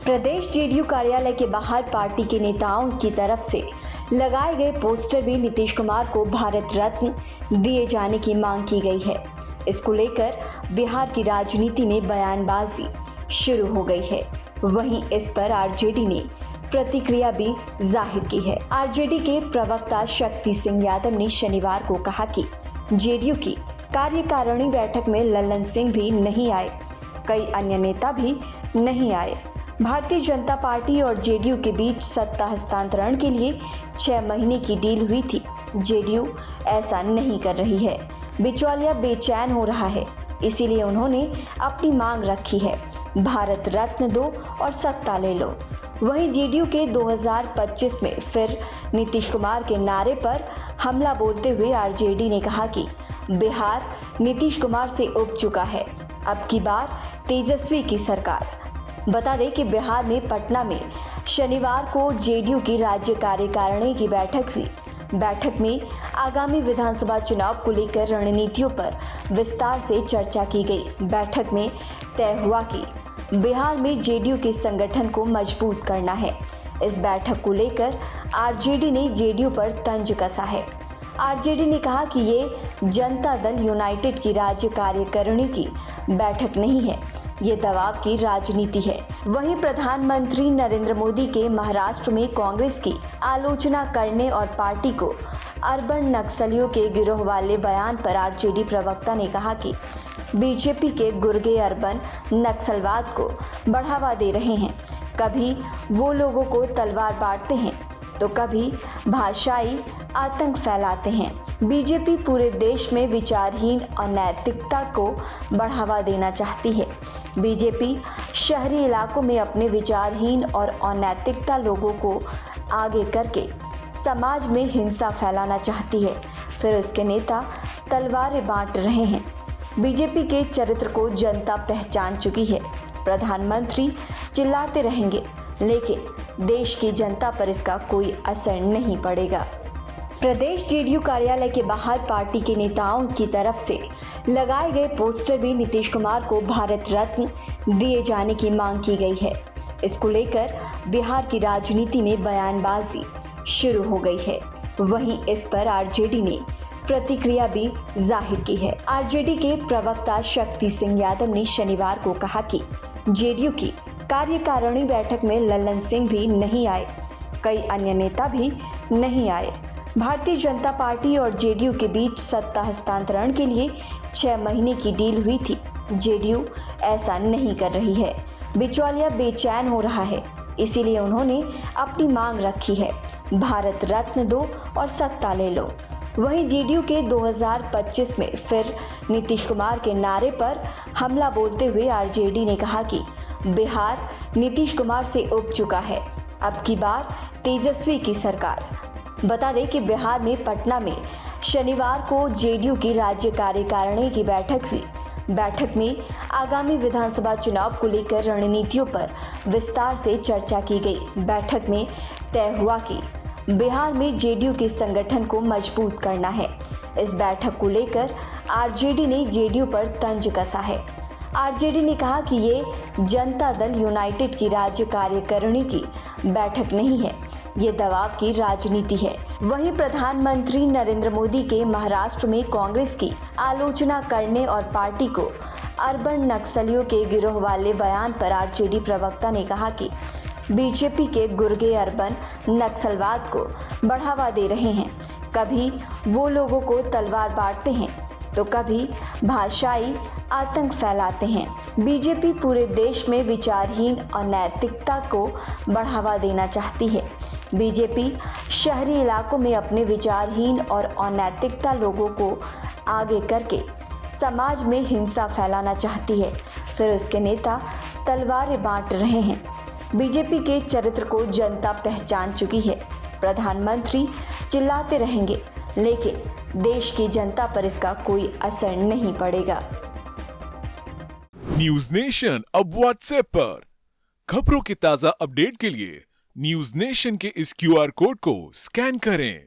प्रदेश JDU कार्यालय के बाहर पार्टी के नेताओं की तरफ से लगाए गए पोस्टर में नीतीश कुमार को भारत रत्न दिए जाने की मांग की गई है। इसको लेकर बिहार की राजनीति में बयानबाजी शुरू हो गई है। वहीं इस पर आरजेडी ने प्रतिक्रिया भी जाहिर की है। आरजेडी के प्रवक्ता शक्ति सिंह यादव ने शनिवार को कहा कि जेडीयू की कार्यकारिणी बैठक में लल्लन सिंह भी नहीं आए, कई अन्य नेता भी नहीं आए। भारतीय जनता पार्टी और जेडीयू के बीच सत्ता हस्तांतरण के लिए 6 महीने की डील हुई थी। जेडीयू ऐसा नहीं कर रही है, बिचौलिया बेचैन हो रहा है, इसीलिए उन्होंने अपनी मांग रखी है, भारत रत्न दो और सत्ता ले लो। वहीं जेडीयू के 2025 में फिर नीतीश कुमार के नारे पर हमला बोलते हुए आरजेडी ने कहा कि बिहार नीतीश कुमार से उब चुका है, अब की बार तेजस्वी की सरकार। बता दें कि बिहार में पटना में शनिवार को जेडीयू की राज्य कार्यकारिणी की बैठक हुई। बैठक में आगामी विधानसभा चुनाव को लेकर रणनीतियों पर विस्तार से चर्चा की गई। बैठक में तय हुआ कि बिहार में जेडीयू के संगठन को मजबूत करना है। इस बैठक को लेकर आरजेडी ने जेडीयू पर तंज कसा है। आरजेडी ने कहा कि ये जनता दल यूनाइटेड की राज्य कार्यकारिणी की बैठक नहीं है, ये दबाव की राजनीति है। वहीं प्रधानमंत्री नरेंद्र मोदी के महाराष्ट्र में कांग्रेस की आलोचना करने और पार्टी को अर्बन नक्सलियों के गिरोह वाले बयान पर आरजेडी प्रवक्ता ने कहा कि बीजेपी के गुर्गे अर्बन नक्सलवाद को बढ़ावा दे रहे हैं। कभी वो लोगों को तलवार बांटते हैं तो कभी भाषाई आतंक फैलाते हैं। बीजेपी पूरे देश में विचारहीन अनैतिकता को बढ़ावा देना चाहती है। बीजेपी शहरी इलाकों में अपने विचारहीन और अनैतिकता लोगों को आगे करके समाज में हिंसा फैलाना चाहती है। फिर उसके नेता तलवारें बांट रहे हैं। बीजेपी के चरित्र को जनता पहचान चुकी है। प्रधानमंत्री चिल्लाते रहेंगे, लेकिन देश की जनता पर इसका कोई असर नहीं पड़ेगा। प्रदेश जेडीयू कार्यालय के बाहर पार्टी के नेताओं की तरफ से लगाए गए पोस्टर में नीतीश कुमार को भारत रत्न दिए जाने की मांग की गई है। इसको लेकर बिहार की राजनीति में बयानबाजी शुरू हो गई है। वहीं इस पर आरजेडी ने प्रतिक्रिया भी जाहिर की है। आरजेडी के प्रवक्ता शक्ति सिंह यादव ने शनिवार को कहा कि जेडीयू की कार्यकारिणी बैठक में लल्लन सिंह भी नहीं आए, कई अन्य नेता भी नहीं आए। भारतीय जनता पार्टी और जेडीयू के बीच सत्ता हस्तांतरण के लिए 6 महीने की डील हुई थी। जेडीयू ऐसा नहीं कर रही है, बिचौलिया बेचैन हो रहा है, इसीलिए उन्होंने अपनी मांग रखी है, भारत रत्न दो और सत्ता ले लो। वहीं जेडीयू के 2025 में फिर नीतीश कुमार के नारे पर हमला बोलते हुए आरजेडी ने कहा कि बिहार नीतीश कुमार से उब चुका है, अब की बार तेजस्वी की सरकार। बता दें कि बिहार में पटना में शनिवार को जेडीयू की राज्य कार्यकारिणी की बैठक हुई। बैठक में आगामी विधानसभा चुनाव को लेकर रणनीतियों पर विस्तार से चर्चा की गई। बैठक में तय हुआ कि बिहार में जेडीयू के संगठन को मजबूत करना है। इस बैठक को लेकर आरजेडी ने जेडीयू पर तंज कसा है। आरजेडी ने कहा कि ये जनता दल यूनाइटेड की राज्य कार्यकारिणी की बैठक नहीं है, ये दबाव की राजनीति है। वहीं प्रधानमंत्री नरेंद्र मोदी के महाराष्ट्र में कांग्रेस की आलोचना करने और पार्टी को अर्बन नक्सलियों के गिरोह वाले बयान पर आरजेडी प्रवक्ता ने कहा कि बीजेपी के गुर्गे अर्बन नक्सलवाद को बढ़ावा दे रहे हैं। कभी वो लोगों को तलवार बांटते हैं तो कभी भाषाई आतंक फैलाते हैं। बीजेपी पूरे देश में विचारहीन अनैतिकता को बढ़ावा देना चाहती है। बीजेपी शहरी इलाकों में अपने विचारहीन और अनैतिकता लोगों को आगे करके समाज में हिंसा फैलाना चाहती है। फिर उसके नेता तलवारें बांट रहे हैं। बीजेपी के चरित्र को जनता पहचान चुकी है। प्रधानमंत्री चिल्लाते रहेंगे, लेकिन देश की जनता पर इसका कोई असर नहीं पड़ेगा। न्यूज नेशन अब व्हाट्सएप पर खबरों के ताजा अपडेट के लिए न्यूज नेशन के इस क्यूआर कोड को स्कैन करें।